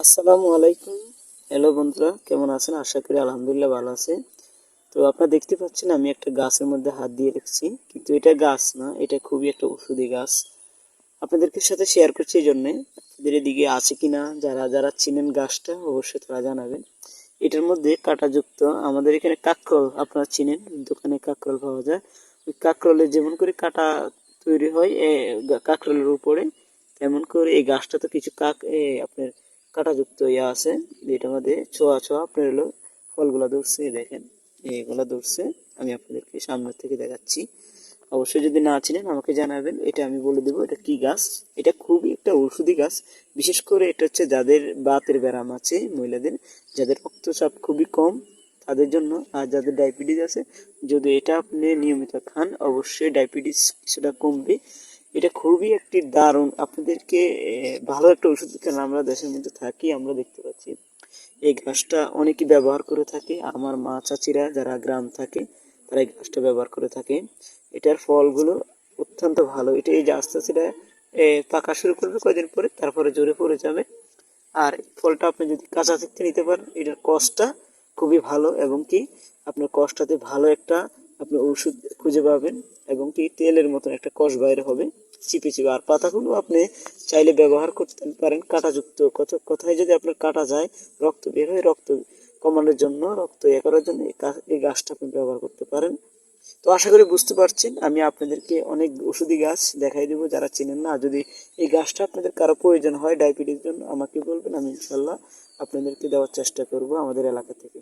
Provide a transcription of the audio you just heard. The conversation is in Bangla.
আসসালামু আলাইকুম। হ্যালো বন্ধুরা, কেমন আছেন? আশা করি আলহামদুলিল্লাহ ভালো আছে। তো আপনারা দেখতে পাচ্ছেন আমি একটা গাছের মধ্যে হাত দিয়ে রেখেছি, কিন্তু এটা গাছ না, এটা খুবই একটা ঔষধি গাছ। আপনাদেরকে সাথে শেয়ার করছি এই জন্যে, আপনাদের এদিকে আছে কিনা, যারা যারা চিনেন গাছটা অবশ্যই তারা জানাবেন। এটার মধ্যে কাঁটাযুক্ত, আমাদের এখানে কাকরোল আপনারা চিনেন, দোকানে কাকরোল পাওয়া যায়। ওই কাকরোলে যেমন করে কাঁটা তৈরি হয় কাকরোলের উপরে, তেমন করে এই গাছটাতে কিছু আপনার কাঁটাযুক্ত আছে, যেটার মধ্যে ছোঁয়া ছোঁয়া আপনার হলো ফলগুলা ধরছে, দেখেন এইগুলা ধরছে। আমি আপনাদেরকে সামনে থেকে দেখাচ্ছি। অবশ্যই যদি না চিনেন আমাকে জানাবেন, এটা আমি বলে দেবো এটা কি গাছ। এটা খুবই একটা ঔষধি গাছ। বিশেষ করে এটা হচ্ছে যাদের বাতের ব্যারাম আছে, মহিলাদের যাদের রক্তচাপ খুবই কম তাদের জন্য, আর যাদের ডায়াবেটিস আছে, যদি এটা আপনি নিয়মিত খান অবশ্যই ডায়াবেটিস কিছুটা কমবে। এটা খুবই একটি দারুণ আপনাদেরকে ভালো একটা ওষুধ, কারণ আমরা দেশের মধ্যে থাকি, আমরা দেখতে পাচ্ছি এই গাছটা অনেকেই ব্যবহার করে থাকে। আমার মা চাচিরা যারা গ্রাম থাকে তারা এই গাছটা ব্যবহার করে থাকে। এটার ফলগুলো অত্যন্ত ভালো। এটা এই যে আস্তে আস্তে পাকা শুরু করবে কয়দিন পরে, তারপরে জোরে পড়ে যাবে। আর এই ফলটা আপনি যদি কাঁচা থেকে নিতে পারেন, এটার কষটা খুবই ভালো, এবং কি আপনার কষটাতে ভালো একটা আপনি ওষুধ খুঁজে পাবেন, এবং কি তেলের মতন একটা কষ বাইরে হবে চিপে চিপে। আর পাতাগুলো আপনি চাইলে ব্যবহার করতে পারেন কাঁটাযুক্ত, কোথায় যদি আপনার কাটা যায়, রক্ত বের হয়, রক্ত কমানোর জন্য, রক্ত করার জন্য এই গাছটা আপনি ব্যবহার করতে পারেন। তো আশা করি বুঝতে পারছেন। আমি আপনাদেরকে অনেক ওষুধি গাছ দেখাই দেবো, যারা চেনেন না। যদি এই গাছটা আপনাদের কারো প্রয়োজন হয় ডায়াবেটিস জন্য আমাকে বলবেন, আমি ইনশাল্লাহ আপনাদেরকে দেওয়ার চেষ্টা করব আমাদের এলাকা থেকে।